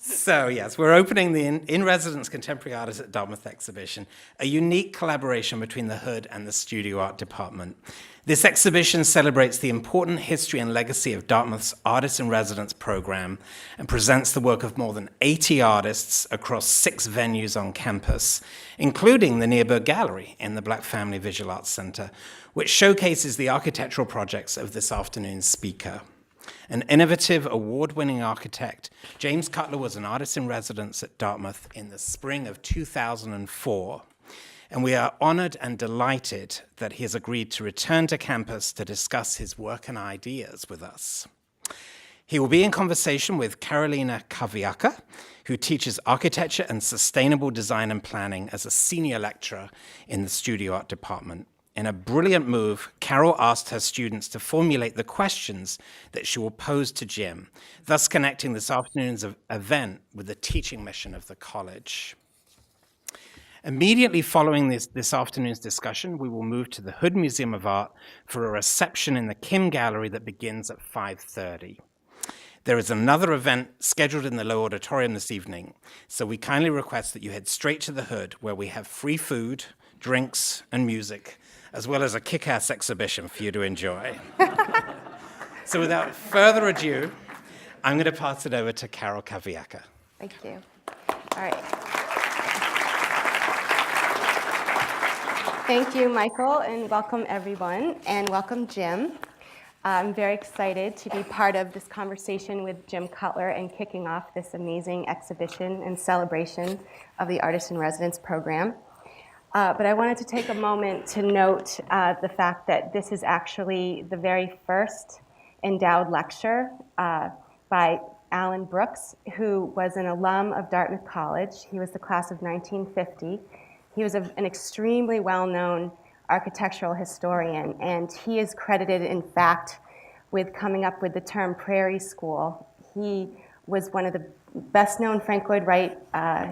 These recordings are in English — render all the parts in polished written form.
So yes, we're opening the In-Residence Contemporary Artists at Dartmouth exhibition, a unique collaboration between the Hood and the Studio Art Department. This exhibition celebrates the important history and legacy of Dartmouth's Artists in Residence program and presents the work of more than 80 artists across 6 venues on campus, including the Nearburgh Gallery in the Black Family Visual Arts Center, which showcases the architectural projects of this afternoon's speaker. An innovative, award-winning architect, James Cutler was an artist in residence at Dartmouth in the spring of 2004, and we are honored and delighted that he has agreed to return to campus to discuss his work and ideas with us. He will be in conversation with Karolina Kawiaka, who teaches architecture and sustainable design and planning as a senior lecturer in the Studio Art Department. In a brilliant move, Carol asked her students to formulate the questions that she will pose to Jim, thus connecting this afternoon's event with the teaching mission of the college. Immediately following this afternoon's discussion, we will move to the Hood Museum of Art for a reception in the Kim Gallery that begins at 5:30. There is another event scheduled in the Loew Auditorium this evening, so we kindly request that you head straight to the Hood, where we have free food, drinks, and music, as well as a kick-ass exhibition for you to enjoy. So without further ado, I'm going to pass it over to Karol Kawiaka. Thank you. All right. Thank you, Michael, and welcome everyone, and welcome Jim. I'm very excited to be part of this conversation with Jim Cutler and kicking off this amazing exhibition and celebration of the Artist in Residence program. But I wanted to take a moment to note the fact that this is actually the very first endowed lecture by Alan Brooks, who was an alum of Dartmouth College. He was the class of 1950. He was an extremely well-known architectural historian, and he is credited, in fact, with coming up with the term Prairie School. He was one of the best known Frank Lloyd Wright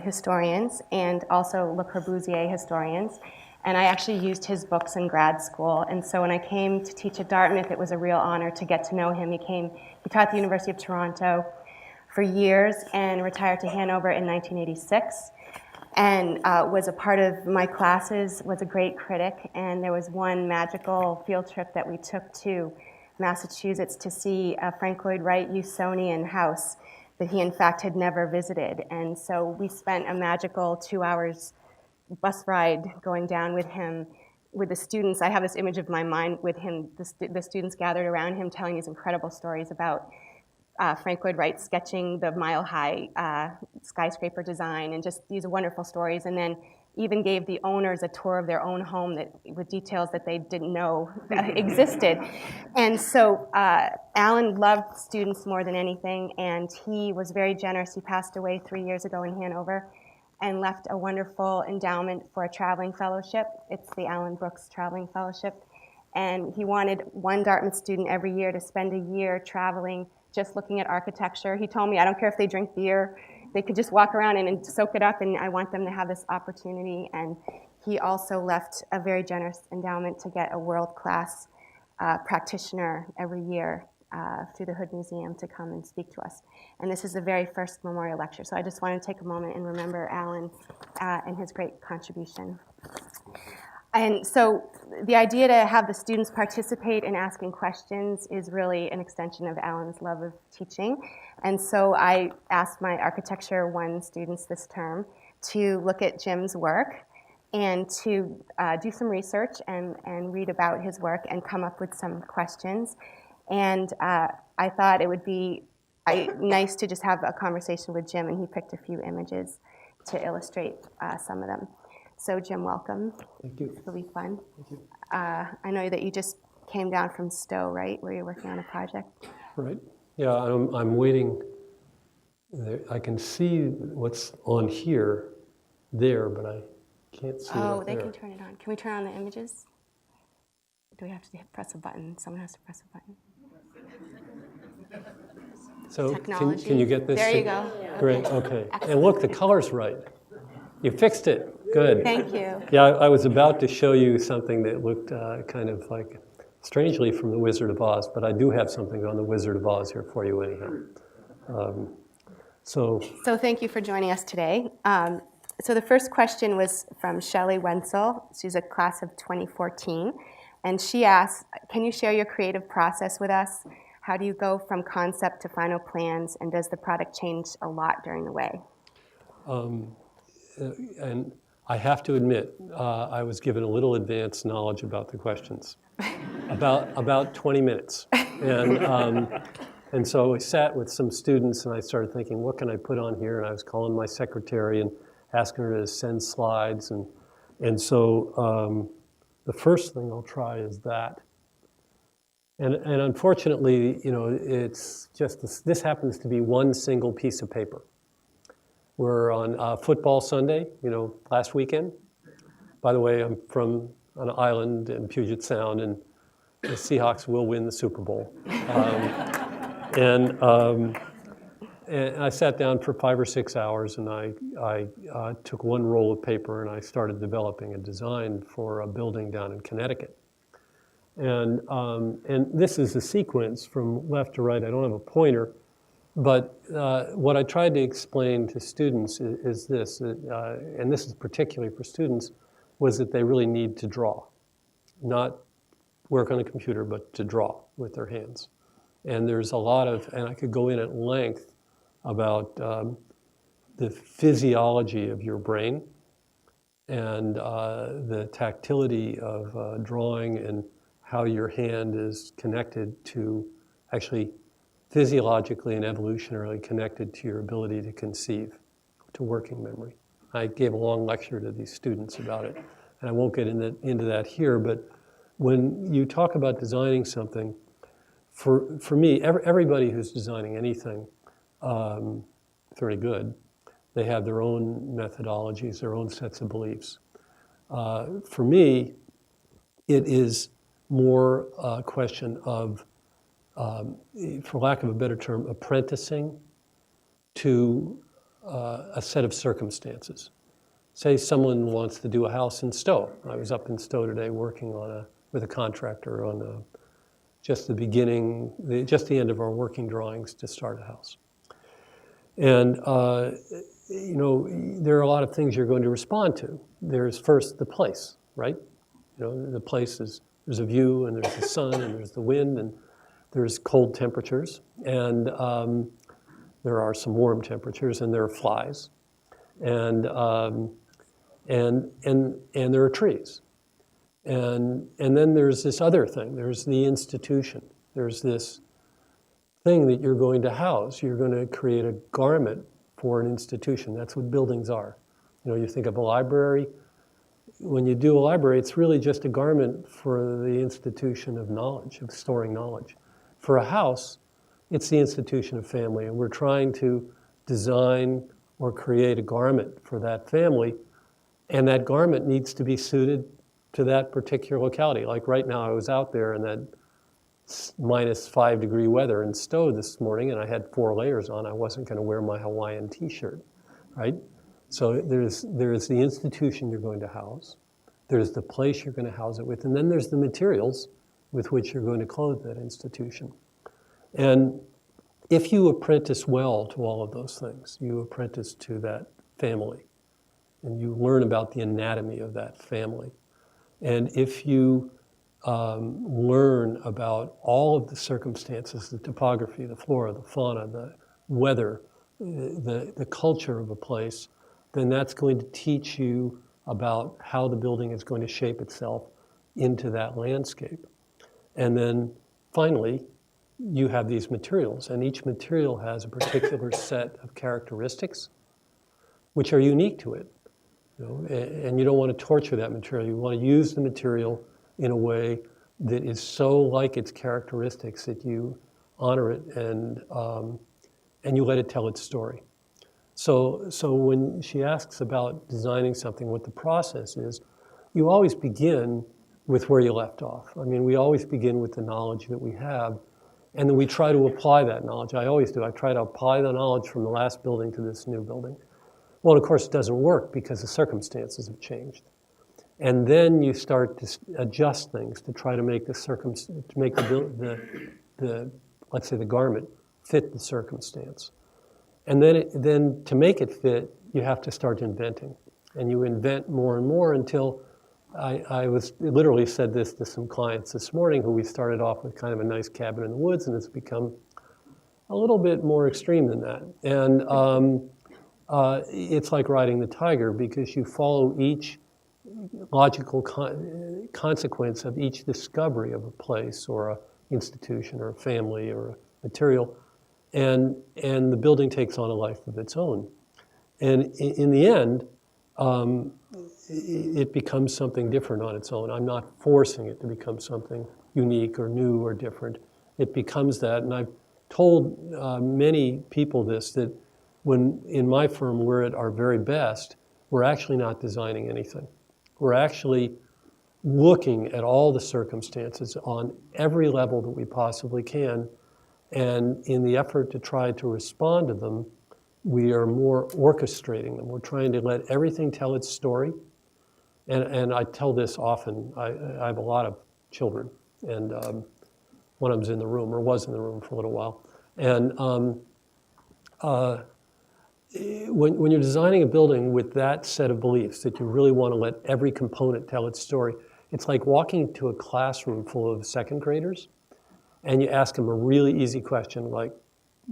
historians and also Le Corbusier historians. And I actually used his books in grad school. And so when I came to teach at Dartmouth, it was a real honor to get to know him. He taught at the University of Toronto for years and retired to Hanover in 1986. And was a part of my classes, was a great critic. And there was one magical field trip that we took to Massachusetts to see a Frank Lloyd Wright Usonian house that he in fact had never visited. And so we spent a magical 2 hours bus ride going down with him, with the students. I have this image of my mind with him, the students gathered around him telling these incredible stories about Frank Lloyd Wright sketching the mile-high skyscraper design and just these wonderful stories, and then even gave the owners a tour of their own home with details that they didn't know existed. And so Alan loved students more than anything, and he was very generous. He passed away 3 years ago in Hanover and left a wonderful endowment for a traveling fellowship. It's the Alan Brooks Traveling Fellowship. And he wanted one Dartmouth student every year to spend a year traveling just looking at architecture. He told me, I don't care if they drink beer, they could just walk around and soak it up, and I want them to have this opportunity. And he also left a very generous endowment to get a world-class practitioner every year through the Hood Museum to come and speak to us. And this is the very first memorial lecture. So I just want to take a moment and remember Alan and his great contribution. And so the idea to have the students participate in asking questions is really an extension of Alan's love of teaching. And so I asked my Architecture 1 students this term to look at Jim's work and to do some research and read about his work and come up with some questions. And I thought it would be nice to just have a conversation with Jim, and he picked a few images to illustrate some of them. So Jim, welcome. Thank you. It'll be fun. Thank you. I know that you just came down from Stowe, right, where you're working on a project? Right. Yeah, I'm waiting. I can see what's on here, there, but I can't see it up they there. can turn it on. Can we turn on the images? Do we have to press a button? Someone has to press a button. So Technology. can you get this? There you go. Great, okay. And look, the color's right. You fixed it. Good. Thank you. Yeah, I was about to show you something that looked kind of like strangely from The Wizard of Oz, but I do have something on The Wizard of Oz here for you anyhow. So So thank you for joining us today. So the first question was from Shelley Wenzel. She's a class of 2014. And she asked, can you share your creative process with us? How do you go from concept to final plans? And does the product change a lot during the way? and I have to admit, I was given a little advance knowledge about the questions, about 20 minutes. And so I sat with some students and I started thinking, what can I put on here? And I was calling my secretary and asking her to send slides. And so the first thing I'll try is that. And unfortunately, it's just, this happens to be one single piece of paper. We're on football Sunday, last weekend. By the way, I'm from an island in Puget Sound, and the Seahawks will win the Super Bowl. And I sat down for 5 or 6 hours, and I took one roll of paper, and I started developing a design for a building down in Connecticut. And this is a sequence from left to right. I don't have a pointer, but what I tried to explain to students is this, and this is particularly for students, was that they really need to draw, not work on a computer, but to draw with their hands. And there's a lot of, and I could go in at length about the physiology of your brain and the tactility of drawing and how your hand is connected to, actually physiologically and evolutionarily connected to your ability to conceive, to working memory. I gave a long lecture to these students about it, and I won't get into that here, but when you talk about designing something, for me, everybody who's designing anything very good, they have their own methodologies, their own sets of beliefs. For me, it is more a question of, for lack of a better term, apprenticing to a set of circumstances. Say someone wants to do a house in Stowe. I was up in Stowe today working with a contractor on just the beginning, just the end of our working drawings to start a house. And there are a lot of things you're going to respond to. There's first the place, right? The place is, there's a view, and there's the sun, and there's the wind, and there's cold temperatures, and there are some warm temperatures, and there are flies, and there are trees. And then there's this other thing. There's the institution. There's this thing that you're going to house. You're going to create a garment for an institution. That's what buildings are. You think of a library. When you do a library, it's really just a garment for the institution of knowledge, of storing knowledge. For a house, it's the institution of family, and we're trying to design or create a garment for that family, and that garment needs to be suited to that particular locality. Like right now, I was out there in that -5 degree weather in Stowe this morning, and I had 4 layers on. I wasn't going to wear my Hawaiian t-shirt, right? So there's the institution you're going to house, there's the place you're going to house it with, and then there's the materials with which you're going to clothe that institution. And if you apprentice well to all of those things, you apprentice to that family, and you learn about the anatomy of that family. And if you learn about all of the circumstances, the topography, the flora, the fauna, the weather, the culture of a place, then that's going to teach you about how the building is going to shape itself into that landscape. And then finally, you have these materials, and each material has a particular set of characteristics which are unique to it. And you don't want to torture that material. You want to use the material in a way that is so like its characteristics that you honor it and you let it tell its story. So when she asks about designing something, what the process is, you always begin with where you left off. I mean, we always begin with the knowledge that we have, and then we try to apply that knowledge. I always do. I try to apply the knowledge from the last building to this new building. Well, of course, it doesn't work because the circumstances have changed. And then you start to adjust things to try to make let's say the garment fit the circumstance. And then to make it fit, you have to start inventing. And you invent more and more until I literally said this to some clients this morning who we started off with kind of a nice cabin in the woods, and it's become a little bit more extreme than that. And it's like riding the tiger, because you follow each logical consequence of each discovery of a place or an institution or a family or a material, and the building takes on a life of its own. And in the end, it becomes something different on its own. I'm not forcing it to become something unique or new or different. It becomes that, and I've told many people this, that when in my firm we're at our very best, we're actually not designing anything. We're actually looking at all the circumstances on every level that we possibly can, and in the effort to try to respond to them, we are more orchestrating them. We're trying to let everything tell its story. And I tell this often. I have a lot of children, and one of them's in the room, or was in the room for a little while. And when you're designing a building with that set of beliefs, that you really want to let every component tell its story, it's like walking to a classroom full of second graders, and you ask them a really easy question like,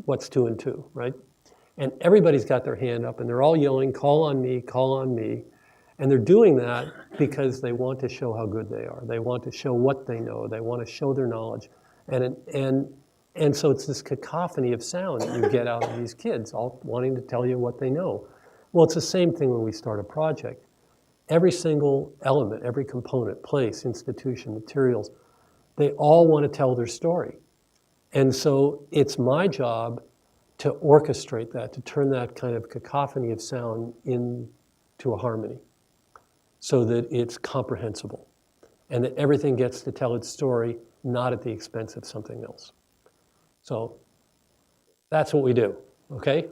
what's 2 and 2, right? And everybody's got their hand up, and they're all yelling, call on me, call on me. And they're doing that because they want to show how good they are. They want to show what they know. They want to show their knowledge. And so it's this cacophony of sound that you get out of these kids, all wanting to tell you what they know. Well, it's the same thing when we start a project. Every single element, every component, place, institution, materials, they all want to tell their story. And so it's my job to orchestrate that, to turn that kind of cacophony of sound into a harmony so that it's comprehensible and that everything gets to tell its story, not at the expense of something else. So that's what we do, okay?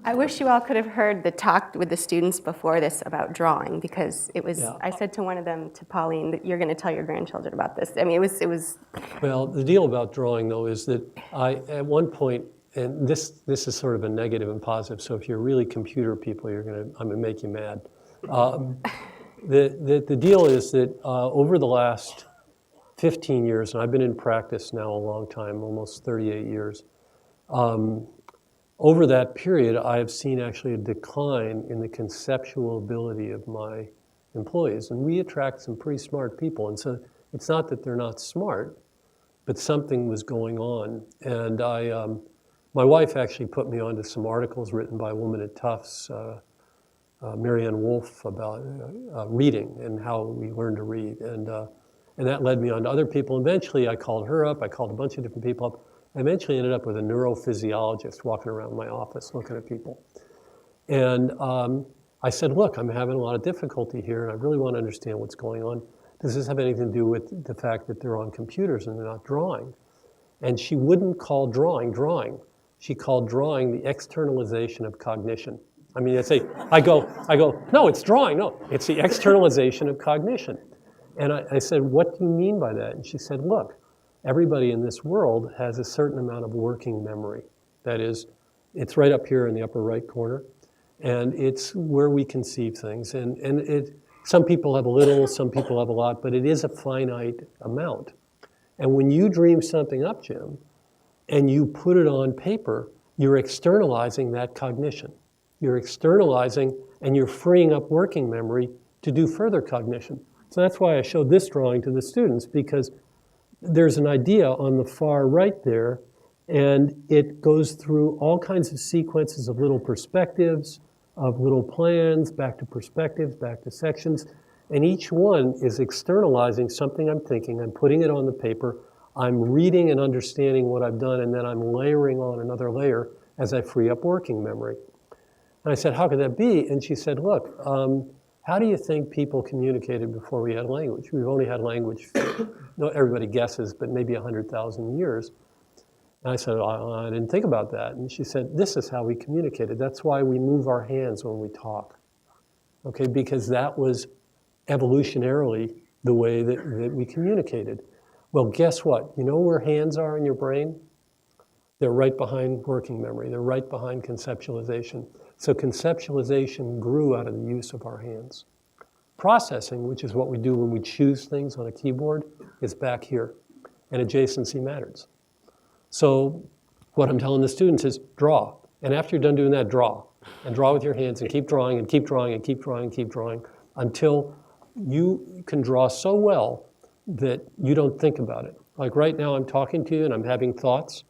I wish you all could have heard the talk with the students before this about drawing, because it was, Yeah. I said to one of them, to Pauline, that you're going to tell your grandchildren about this. I mean, it was. Well, the deal about drawing, though, is that at one point, and this is sort of a negative and positive, so if you're really computer people, I'm gonna make you mad. The deal is that over the last 15 years, and I've been in practice now a long time, almost 38 years, over that period, I have seen actually a decline in the conceptual ability of my employees. And we attract some pretty smart people, and so it's not that they're not smart, but something was going on. And my wife actually put me onto some articles written by a woman at Tufts, Marianne Wolf, about reading and how we learn to read. And that led me on to other people. Eventually, I called her up. I called a bunch of different people up. I eventually ended up with a neurophysiologist walking around my office looking at people. And I said, look, I'm having a lot of difficulty here, and I really want to understand what's going on. Does this have anything to do with the fact that they're on computers and they're not drawing? And she wouldn't call drawing. She called drawing the externalization of cognition. I mean, I go, no, it's drawing. No, it's the externalization of cognition. And I said, what do you mean by that? And she said, look, everybody in this world has a certain amount of working memory. That is, it's right up here in the upper right corner, and it's where we conceive things. And some people have a little, some people have a lot, but it is a finite amount. And when you dream something up, Jim, and you put it on paper, you're externalizing that cognition. You're externalizing, and you're freeing up working memory to do further cognition. So that's why I showed this drawing to the students, because there's an idea on the far right there, and it goes through all kinds of sequences of little perspectives, of little plans, back to perspectives, back to sections, and each one is externalizing something I'm thinking. I'm putting it on the paper. I'm reading and understanding what I've done, and then I'm layering on another layer as I free up working memory. And I said, how could that be? And she said, look, how do you think people communicated before we had language? We've only had language, everybody guesses, but maybe 100,000 years. And I said, I didn't think about that. And she said, this is how we communicated. That's why we move our hands when we talk. Okay, because that was evolutionarily the way that we communicated. Well, guess what? You know where hands are in your brain? They're right behind working memory. They're right behind conceptualization. So conceptualization grew out of the use of our hands. Processing, which is what we do when we choose things on a keyboard, is back here. And adjacency matters. So what I'm telling the students is draw. And after you're done doing that, draw. And draw with your hands and keep drawing and keep drawing and keep drawing and keep drawing until you can draw so well that you don't think about it. Like right now I'm talking to you and I'm having thoughts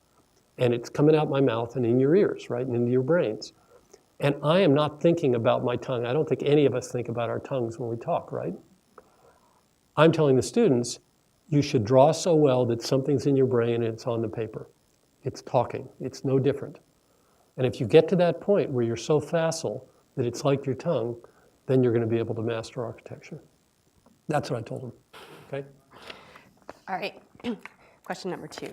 and it's coming out my mouth and in your ears, right, and into your brains. And I am not thinking about my tongue. I don't think any of us think about our tongues when we talk, right? I'm telling the students, you should draw so well that something's in your brain and it's on the paper. It's talking. It's no different. And if you get to that point where you're so facile that it's like your tongue, then you're going to be able to master architecture. That's what I told them. Okay? All right. Question number 2.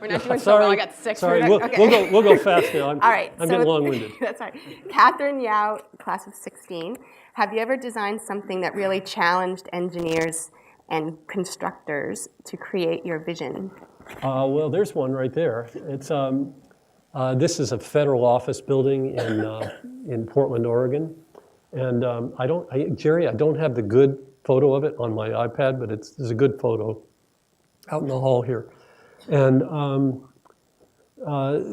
We're not doing so well. I got 6. Sorry, we'll go fast now. I'm getting long-winded. That's all right. Catherine Yao, class of 16. Have you ever designed something that really challenged engineers and constructors to create your vision? Well, there's one right there. It's this is a federal office building in Portland, Oregon, and Jerry, I don't have the good photo of it on my iPad, but there's a good photo out in the hall here, and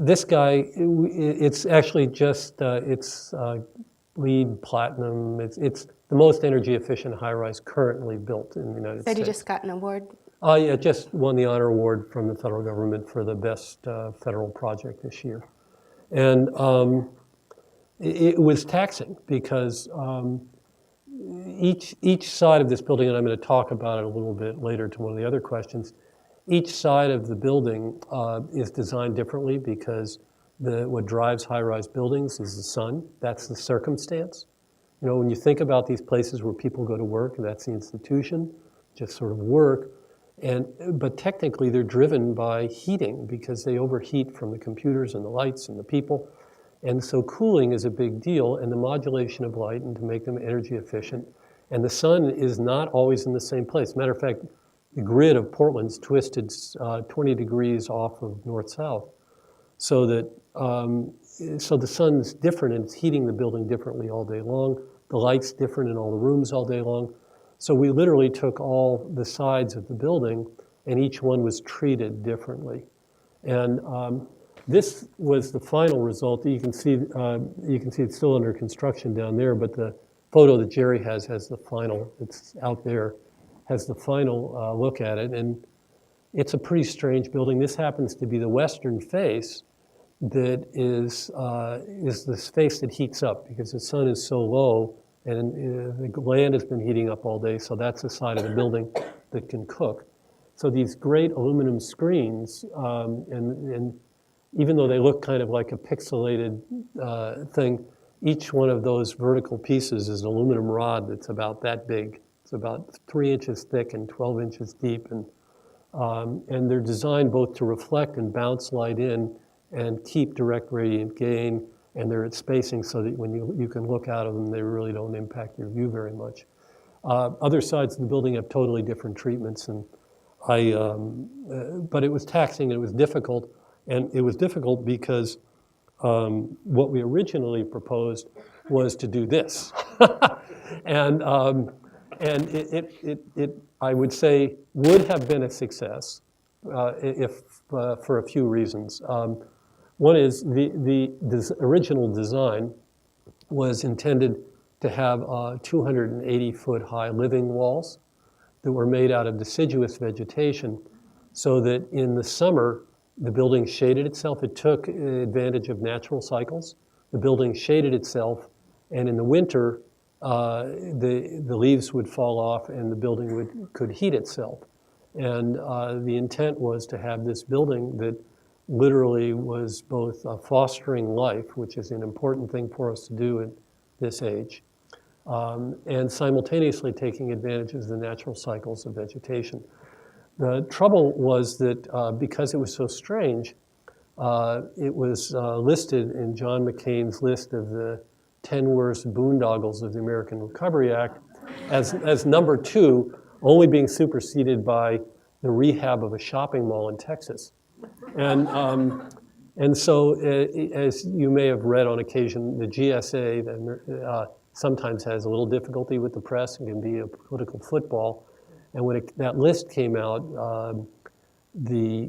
this guy, it's actually just it's LEED Platinum. It's the most energy efficient high-rise currently built in the United States. Said he just got an award. Yeah, just won the honor award from the federal government for the best federal project this year. And it was taxing because each side of this building, and I'm going to talk about it a little bit later to one of the other questions, each side of the building is designed differently because what drives high-rise buildings is the sun. That's the circumstance. You know, when you think about these places where people go to work, and that's the institution, just sort of work, but technically they're driven by heating because they overheat from the computers and the lights and the people. And so cooling is a big deal, and the modulation of light and to make them energy efficient. And the sun is not always in the same place. Matter of fact, the grid of Portland's twisted 20 degrees off of north-south, so that so the sun's different and it's heating the building differently all day long. The light's different in all the rooms all day long. So we literally took all the sides of the building and each one was treated differently. And this was the final result. You can see it's still under construction down there, but the photo that Jerry has the final, it's out there, has the final look at it. And it's a pretty strange building. This happens to be the western face that is this face that heats up because the sun is so low and the land has been heating up all day, so that's the side of the building that can cook. So these great aluminum screens, and even though they look kind of like a pixelated thing, each one of those vertical pieces is an aluminum rod that's about that big. It's about 3 inches thick and 12 inches deep, and they're designed both to reflect and bounce light in and keep direct radiant gain, and they're at spacing so that when you can look out of them, they really don't impact your view very much. Other sides of the building have totally different treatments, and but it was taxing and it was difficult, and it was difficult because what we originally proposed was to do this, and it I would say would have been a success if for a few reasons. One is the original design was intended to have 280-foot high living walls that were made out of deciduous vegetation so that in the summer, the building shaded itself. It took advantage of natural cycles. The building shaded itself, and in the winter, the leaves would fall off and the building could heat itself. And the intent was to have this building that literally was both fostering life, which is an important thing for us to do at this age, and simultaneously taking advantage of the natural cycles of vegetation. The trouble was that because it was so strange, it was listed in John McCain's list of the 10 worst boondoggles of the American Recovery Act as number 2, only being superseded by the rehab of a shopping mall in Texas. And And so, as you may have read on occasion, the GSA sometimes has a little difficulty with the press and can be a political football. And when that list came out, the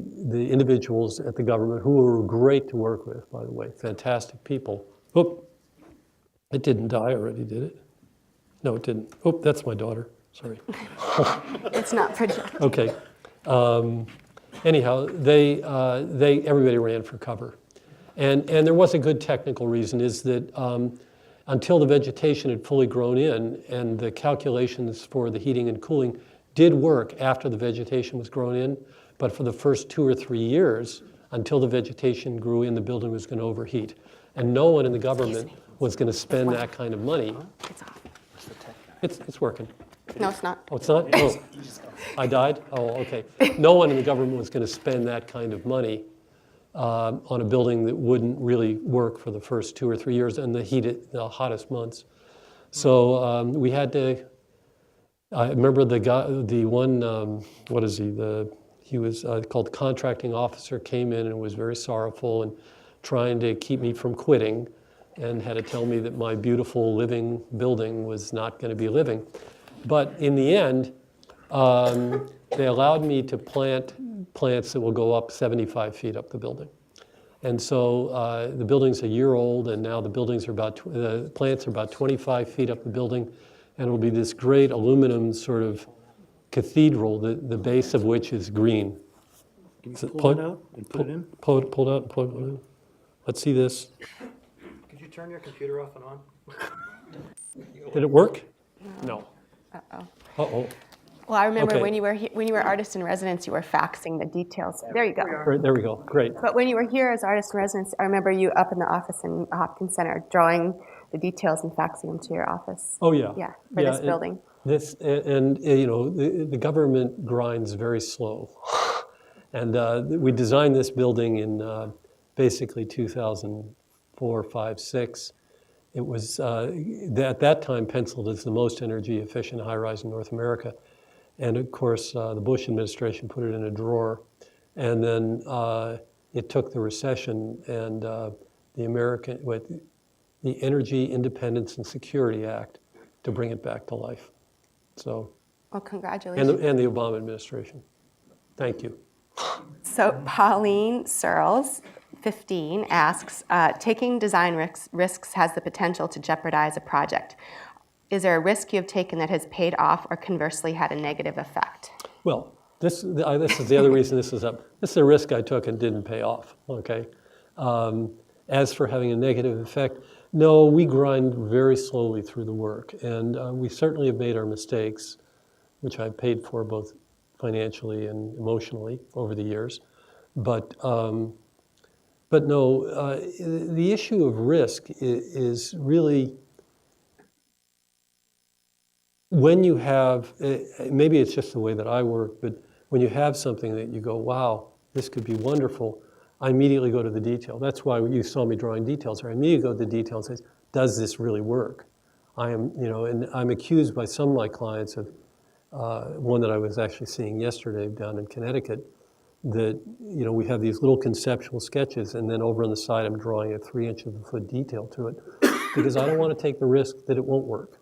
individuals at the government, who were great to work with, by the way, fantastic people. Oop, it didn't die already, did it? No, it didn't. Oop, that's my daughter. Sorry. It's not projected. Okay. Anyhow, everybody ran for cover. And there was a good technical reason, is that until the vegetation had fully grown in and the calculations for the heating and cooling did work after the vegetation was grown in, but for the first 2 or 3 years, until the vegetation grew in, the building was going to overheat. And no one in the government was going to spend that kind of money. It's off. It's working. No, it's not. Oh, it's not? Oh, I died? Oh, okay. No one in the government was going to spend that kind of money on a building that wouldn't really work for the first 2 or 3 years in the hottest months. So we had to. I remember the one. What is he? He was called contracting officer. Came in and was very sorrowful and trying to keep me from quitting, and had to tell me that my beautiful living building was not going to be living. But in the end, they allowed me to plant plants that will go up 75 feet up the building. And so the building's a year old, and now the plants are about 25 feet up the building, and it'll be this great aluminum sort of cathedral, the base of which is green. Can you pull it out and put it in? Pull it out and put it in. Let's see this. Could you turn your computer off and on? Did it work? No. Uh-oh. Uh-oh. Well, I remember Okay. when you were artist in residence, you were faxing the details. There you go. Right, there we go. Great. But when you were here as artist in residence, I remember you up in the office in Hopkins Center drawing the details and faxing them to your office. Oh, yeah. Yeah, for this building. The government grinds very slow. And we designed this building in basically 2004, 5, 6. It was, at that time, penciled as the most energy efficient high-rise in North America. And of course, the Bush administration put it in a drawer. And then it took the recession and the Energy Independence and Security Act to bring it back to life. So, Well, congratulations. and the Obama administration. Thank you. So Pauline Searles, 15, asks, taking design risks has the potential to jeopardize a project. Is there a risk you have taken that has paid off or conversely had a negative effect? Well, this is the other reason this is up. This is a risk I took and didn't pay off, okay? As for having a negative effect, no, we grind very slowly through the work. And we certainly have made our mistakes, which I've paid for both financially and emotionally over the years. But no, the issue of risk is really when you have, maybe it's just the way that I work, but when you have something that you go, wow, this could be wonderful, I immediately go to the detail. That's why you saw me drawing details. I immediately go to the detail and say, does this really work? And I'm accused by some of my clients of, one that I was actually seeing yesterday down in Connecticut, that we have these little conceptual sketches, and then over on the side I'm drawing a 3-inch of a foot detail to it, because I don't want to take the risk that it won't work.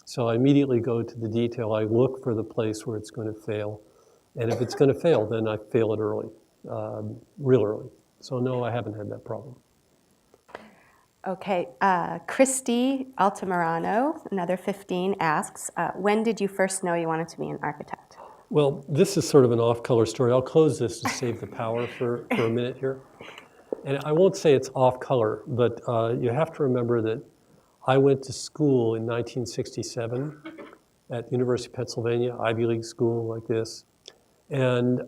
So I immediately go to the detail. I look for the place where it's going to fail, and if it's going to fail, then I fail it early, real early. So no, I haven't had that problem. Okay, Christy Altamirano, another 15, asks, when did you first know you wanted to be an architect? Well, this is sort of an off-color story. I'll close this to save the power for a minute here. And I won't say it's off-color, but you have to remember that I went to school in 1967 at University of Pennsylvania, Ivy League school like this. And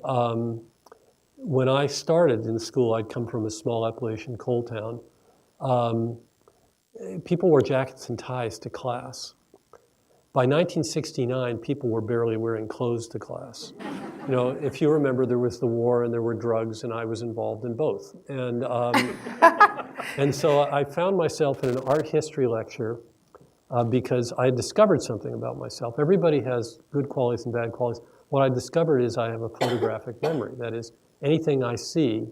when I started in school, I'd come from a small Appalachian coal town. People wore jackets and ties to class. By 1969, people were barely wearing clothes to class. If you remember, there was the war and there were drugs, and I was involved in both. And so I found myself in an art history lecture because I discovered something about myself. Everybody has good qualities and bad qualities. What I discovered is I have a photographic memory. That is, anything I see,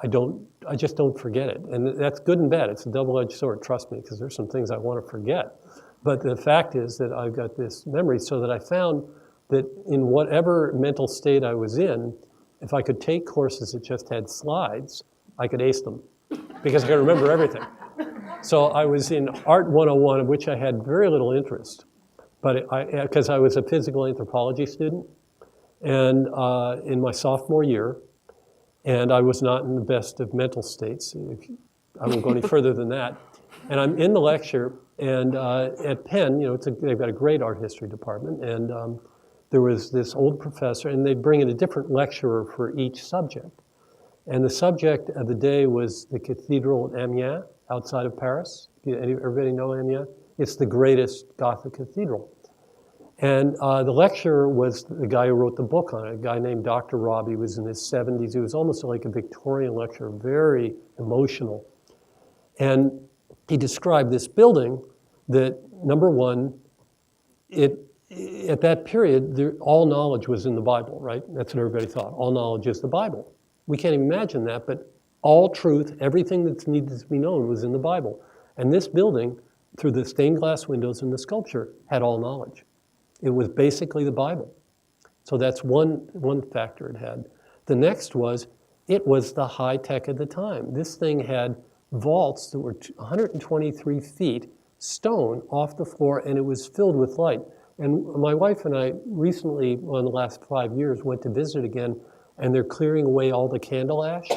I just don't forget it. And that's good and bad. It's a double-edged sword, trust me, because there's some things I want to forget. But the fact is that I've got this memory, so that I found that in whatever mental state I was in, if I could take courses that just had slides, I could ace them because I could remember everything. So I was in Art 101, in which I had very little interest, but because I was a physical anthropology student, and in my sophomore year, and I was not in the best of mental states. I won't go any further than that. And I'm in the lecture, and at Penn, they've got a great art history department, and there was this old professor, and they'd bring in a different lecturer for each subject. And the subject of the day was the cathedral at Amiens, outside of Paris. Everybody know Amiens? It's the greatest Gothic cathedral. And the lecturer was the guy who wrote the book on it, a guy named Dr. Robb. He was in his 70s. He was almost like a Victorian lecturer, very emotional. And he described this building that, number one, at that period, all knowledge was in the Bible, right? That's what everybody thought. All knowledge is the Bible. We can't imagine that, but all truth, everything that's needed to be known was in the Bible. And this building, through the stained glass windows and the sculpture, had all knowledge. It was basically the Bible. So that's one factor it had. The next was, it was the high tech of the time. This thing had vaults that were 123 feet, stone off the floor, and it was filled with light. And my wife and I recently, in the last 5 years, went to visit again, and they're clearing away all the candle ash,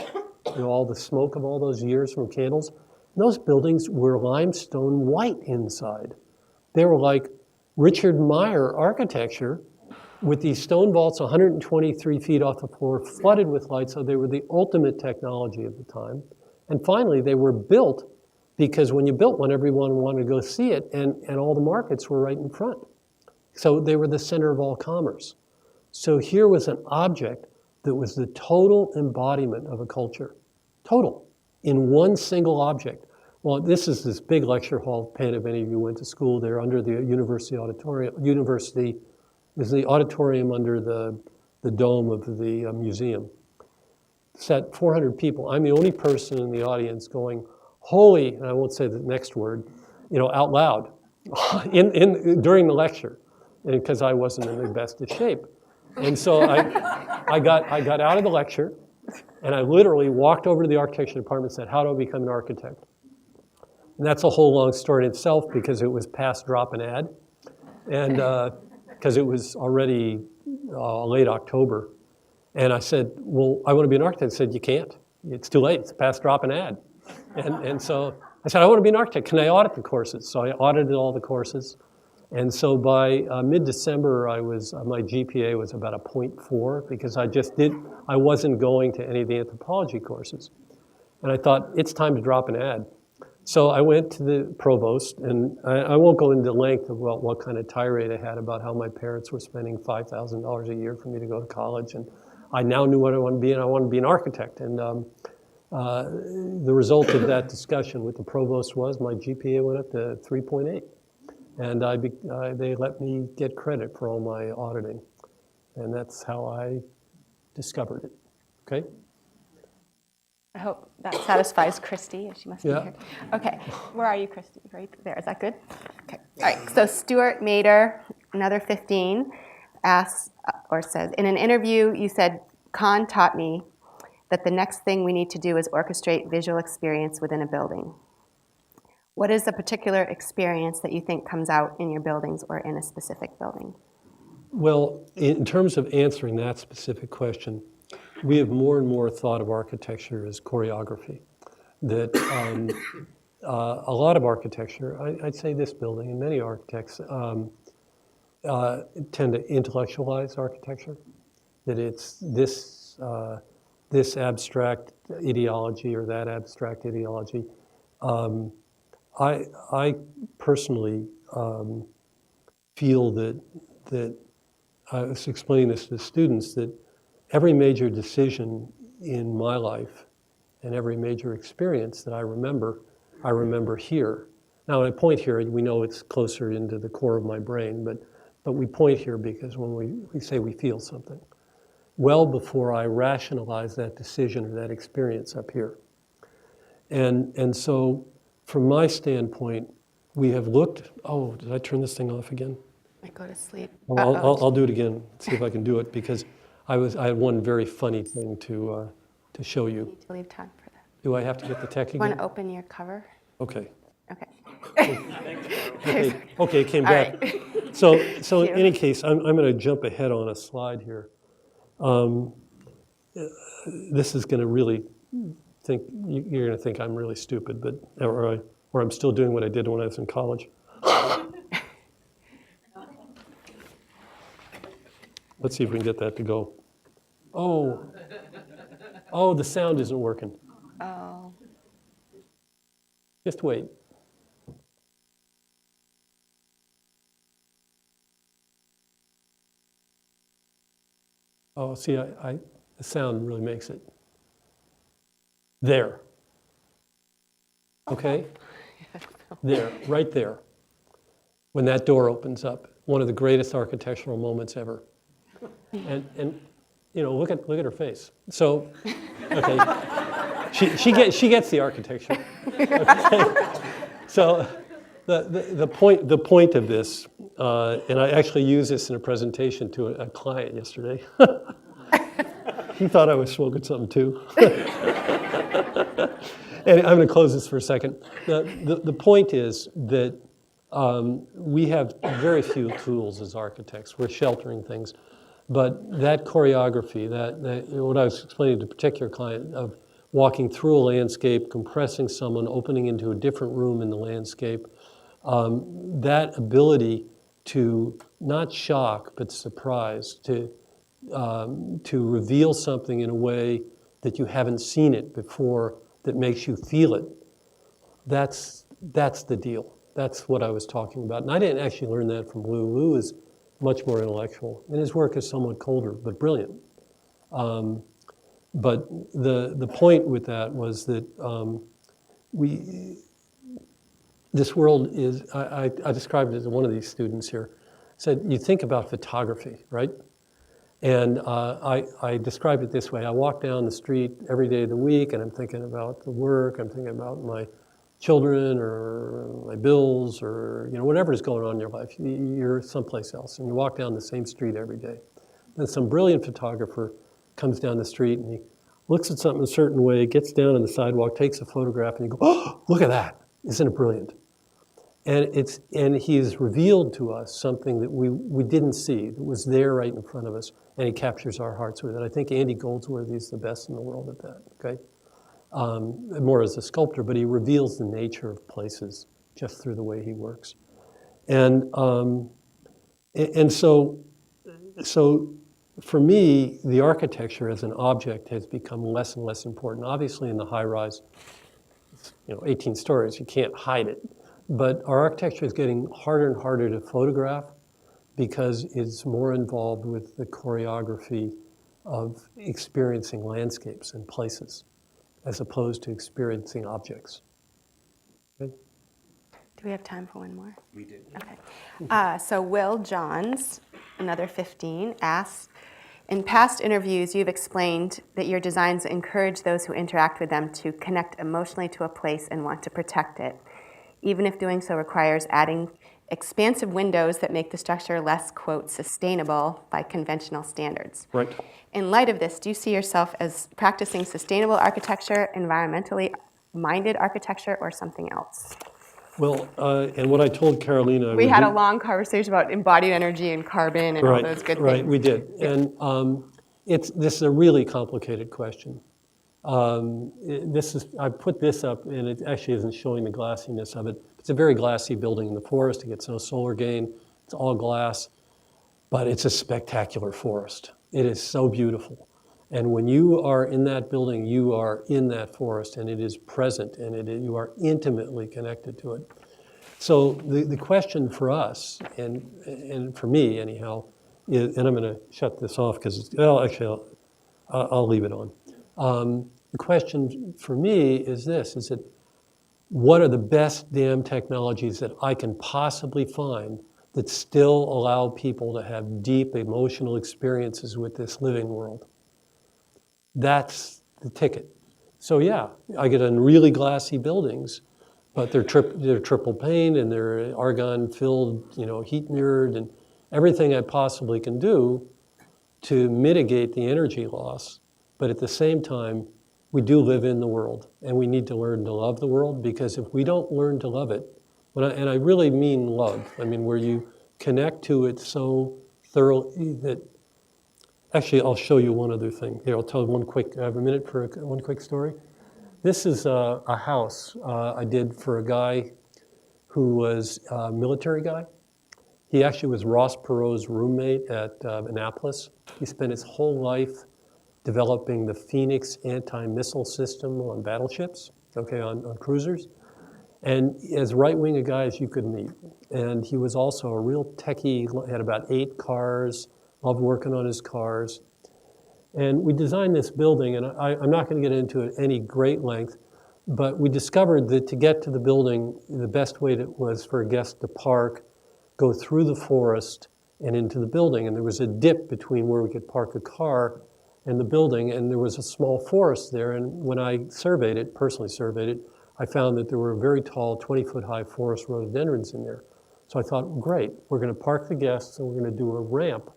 all the smoke of all those years from candles. And those buildings were limestone white inside. They were like Richard Meyer architecture with these stone vaults 123 feet off the floor, flooded with light, so they were the ultimate technology of the time. And finally, they were built because when you built one, everyone wanted to go see it, and all the markets were right in front. So they were the center of all commerce. So here was an object that was the total embodiment of a culture. Total, in one single object. Well, this is this big lecture hall, Penn, if any of you went to school there, under the University Auditorium. There's the auditorium under the dome of the museum. Sat 400 people. I'm the only person in the audience going, holy, and I won't say the next word, out loud during the lecture, because I wasn't in the best of shape. And so I got out of the lecture, and I literally walked over to the architecture department and said, how do I become an architect? And that's a whole long story in itself, because it was past drop and add, and because it was already late October. And I said, well, I want to be an architect. I said, you can't. It's too late. It's past drop and add. And so I said, I want to be an architect. Can I audit the courses? So I audited all the courses. And so by mid-December, my GPA was about a 0.4, because I wasn't going to any of the anthropology courses. And I thought, it's time to drop an ad. So I went to the provost, and I won't go into length of what kind of tirade I had about how my parents were spending $5,000 a year for me to go to college. And I now knew what I wanted to be, and I wanted to be an architect. And the result of that discussion with the provost was my GPA went up to 3.8. And they let me get credit for all my auditing. And that's how I discovered it, okay? I hope that satisfies Christy. She must be Yeah. here. Okay, where are you, Christy? Right there, is that good? Okay, all right, so Stuart Mader, another 15, asks, or says, in an interview you said, Kahn taught me that the next thing we need to do is orchestrate visual experience within a building. What is a particular experience that you think comes out in your buildings or in a specific building? Well, In terms of answering that specific question, we have more and more thought of architecture as choreography. That a lot of architecture, I'd say this building, and many architects tend to intellectualize architecture. That it's this abstract ideology or that abstract ideology. I personally feel that I was explaining this to students, that every major decision in my life and every major experience that I remember here. Now, when I point here, we know it's closer into the core of my brain, but we point here because when we say we feel something. well before I rationalized that decision or that experience up here. And so from my standpoint, we have looked, oh, did I turn this thing off again? I go to sleep. Well, I'll do it again, see if I can do it, because I had one very funny thing to show you. Need to leave time for that. Do I have to get the tech Want again? to open your cover? Okay. Okay. Okay, it came All back. right. So in Thank you. any case, I'm going to jump ahead on a slide here. This is going to really you're going to think I'm really stupid, but or I'm still doing what I did when I was in college. Let's see if we can get that to go. Oh, the sound isn't working. Oh. Just wait. Oh, see, the sound really makes it. There. Okay? There, right there. When that door opens up, one of the greatest architectural moments ever. And you know, look at her face. So, okay, she gets the architecture. Okay. So, the point of this, and I actually used this in a presentation to a client yesterday. He thought I was smoking something too. And I'm going to close this for a second. The point is that we have very few tools as architects. We're sheltering things. But that choreography, what I was explaining to a particular client of walking through a landscape, compressing someone, opening into a different room in the landscape, that ability to not shock but surprise, to reveal something in a way that you haven't seen it before, that makes you feel it, that's the deal. That's what I was talking about. And I didn't actually learn that from Loew. Loew is much more intellectual, and his work is somewhat colder, but brilliant. But the point with that was that this world is, I described it to one of these students here, said, you think about photography, right? And I described it this way. I walk down the street every day of the week, and I'm thinking about the work, I'm thinking about my children or my bills or whatever's going on in your life. You're someplace else, and you walk down the same street every day. Then some brilliant photographer comes down the street, and he looks at something a certain way, gets down on the sidewalk, takes a photograph, and you go, oh, look at that. Isn't it brilliant? And he's revealed to us something that we didn't see, that was there right in front of us, and he captures our hearts with it. I think Andy Goldsworthy is the best in the world at that, okay? More as a sculptor, but he reveals the nature of places just through the way he works. And so for me, the architecture as an object has become less and less important. Obviously in the high rise, 18 stories, you can't hide it. But our architecture is getting harder and harder to photograph because it's more involved with the choreography of experiencing landscapes and places, as opposed to experiencing objects. Okay? Do we have time for one more? We do. Okay. So Will Johns, another 15, asks, in past interviews, you've explained that your designs encourage those who interact with them to connect emotionally to a place and want to protect it, even if doing so requires adding expansive windows that make the structure less, quote, sustainable by conventional standards. Right. In light of this, do you see yourself as practicing sustainable architecture, environmentally minded architecture, or something else? Well, and what I told Karolina... We had a long conversation about embodied energy and carbon and all those good things. Right, we did. And this is a really complicated question. I put this up, and it actually isn't showing the glassiness of it. It's a very glassy building in the forest. It gets no solar gain. It's all glass, but it's a spectacular forest. It is so beautiful. And when you are in that building, you are in that forest, and it is present, and you are intimately connected to it. So the question for us, and for me anyhow, is, and I'm going to shut this off because, well, actually, I'll leave it on. The question for me is this, is that what are the best damn technologies that I can possibly find that still allow people to have deep emotional experiences with this living world? That's the ticket. So yeah, I get in really glassy buildings, but they're triple pane and they're argon-filled, heat mirrored, and everything I possibly can do to mitigate the energy loss. But at the same time, we do live in the world, and we need to learn to love the world, because if we don't learn to love it, and I really mean love, I mean where you connect to it so thoroughly that, actually I'll show you one other thing. Here, I'll tell I have a minute for one quick story. This is a house I did for a guy who was a military guy. He actually was Ross Perot's roommate at Annapolis. He spent his whole life developing the Phoenix anti-missile system on battleships, on cruisers. And as right-wing a guy as you could meet. And he was also a real techie, had about 8 cars, loved working on his cars. And we designed this building, and I'm not going to get into it any great length, but we discovered that to get to the building, the best way was for a guest to park, go through the forest, and into the building. And there was a dip between where we could park a car and the building, and there was a small forest there. And when I personally surveyed it, I found that there were very tall, 20-foot high forest rhododendrons in there. So I thought, great, we're going to park the guests and we're going to do a ramp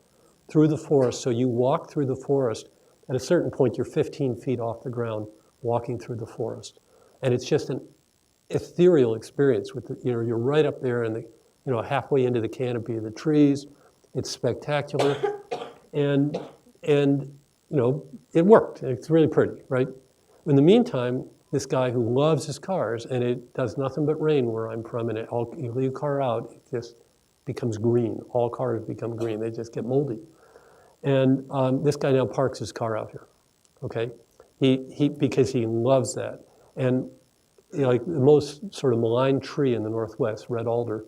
through the forest. So you walk through the forest. At a certain point, you're 15 feet off the ground walking through the forest. And it's just an ethereal experience with you're right up there and halfway into the canopy of the trees. It's spectacular. And it worked. It's really pretty, right? In the meantime, this guy who loves his cars, and it does nothing but rain where I'm from, and you leave a car out, it just becomes green. All cars become green. They just get moldy. And this guy now parks his car out here, okay? Because he loves that. And like the most sort of maligned tree in the Northwest, red alder,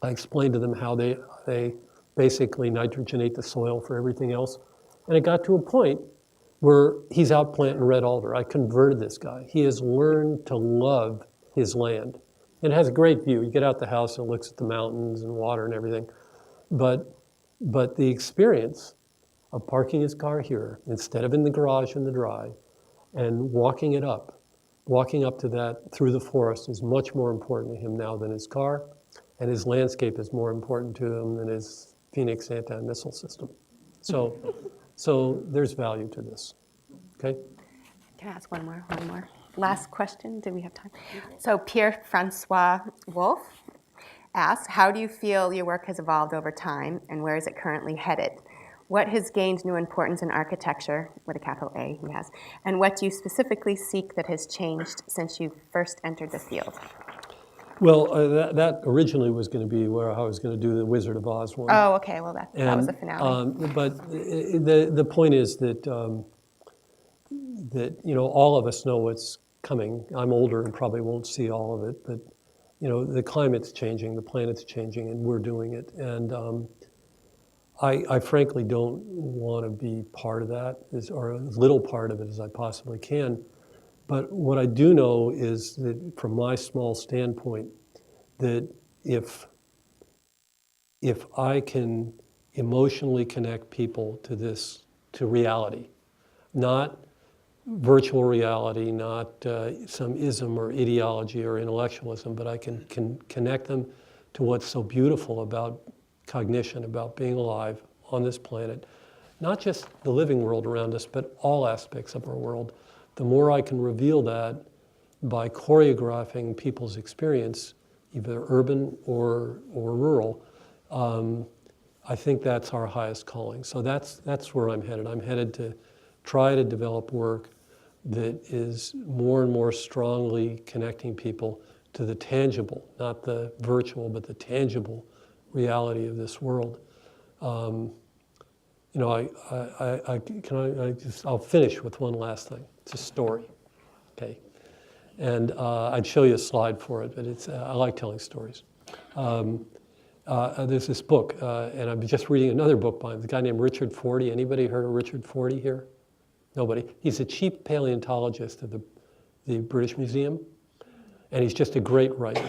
I explained to them how they basically nitrogenate the soil for everything else. And it got to a point where he's out planting red alder. I converted this guy. He has learned to love his land. And it has a great view. You get out the house and it looks at the mountains and water and everything. But the experience of parking his car here instead of in the garage in the drive and walking up to that through the forest is much more important to him now than his car. And his landscape is more important to him than his Phoenix anti-missile system. So there's value to this, okay? Can I ask one more? Last question, do we have time? So Pierre-Francois Wolf asks, how do you feel your work has evolved over time, and where is it currently headed? What has gained new importance in architecture, with a capital A he has, and what do you specifically seek that has changed since you first entered the field? Well, that originally was going to be where I was going to do the Wizard of Oz one. Oh, okay. Well, that was the finale. But the point is that all of us know what's coming. I'm older and probably won't see all of it, but the climate's changing, the planet's changing, and we're doing it. And I frankly don't want to be part of that, or as little part of it as I possibly can. But what I do know is that from my small standpoint, that if I can emotionally connect people to reality, not virtual reality, not some ism or ideology or intellectualism, but I can connect them to what's so beautiful about cognition, about being alive on this planet, not just the living world around us, but all aspects of our world. The more I can reveal that by choreographing people's experience, either urban or rural, I think that's our highest calling. So that's where I'm headed. I'm headed to try to develop work that is more and more strongly connecting people to the tangible, not the virtual, but the tangible reality of this world. I'll finish with one last thing. It's a story, okay? And I'd show you a slide for it, but I like telling stories. There's this book, and I'm just reading another book by him, a guy named Richard Fortey. Anybody heard of Richard Fortey here? Nobody. He's the chief paleontologist of the British Museum, and he's just a great writer.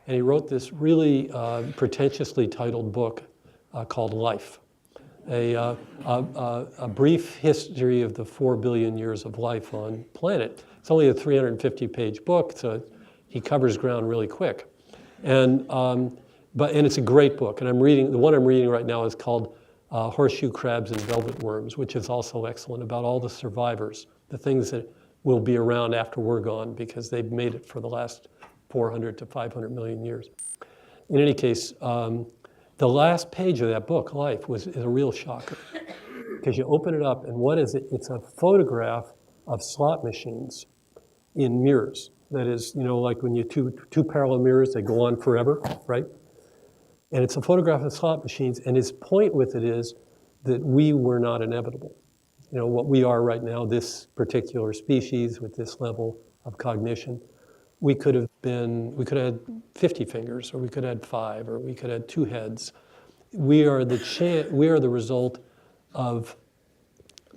And he wrote this really pretentiously titled book called Life. a brief history of the 4 billion years of life on planet. It's only a 350-page book, so he covers ground really quick. And it's a great book. And the one I'm reading right now is called Horseshoe Crabs and Velvet Worms, which is also excellent, about all the survivors, the things that will be around after we're gone because they've made it for the last 400 to 500 million years. In any case, the last page of that book, Life, is a real shocker. Because you open it up, and what is it? It's a photograph of slot machines in mirrors. That is, like when you two parallel mirrors, they go on forever, right? And it's a photograph of slot machines, and his point with it is that we were not inevitable. What we are right now, this particular species with this level of cognition, we could have had 50 fingers, or we could have had 5, or we could have had 2 heads. We are the result of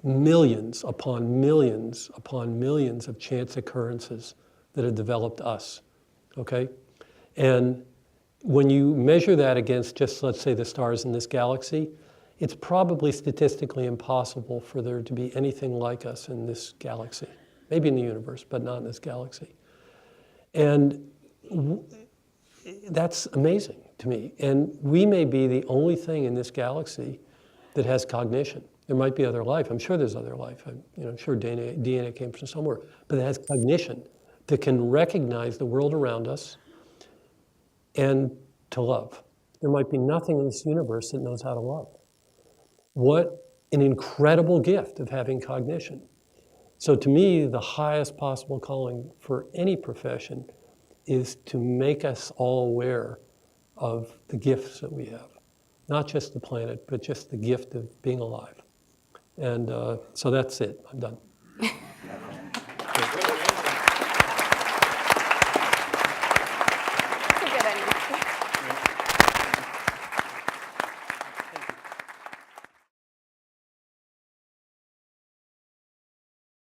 millions upon millions upon millions of chance occurrences that have developed us, okay? And when you measure that against just, let's say, the stars in this galaxy, it's probably statistically impossible for there to be anything like us in this galaxy. Maybe in the universe, but not in this galaxy. And that's amazing to me. And we may be the only thing in this galaxy that has cognition. There might be other life. I'm sure there's other life. I'm sure DNA came from somewhere. But it has cognition that can recognize the world around us and to love. There might be nothing in this universe that knows how to love. What an incredible gift of having cognition. So to me, the highest possible calling for any profession is to make us all aware of the gifts that we have. Not just the planet, but just the gift of being alive. And so that's it. I'm done.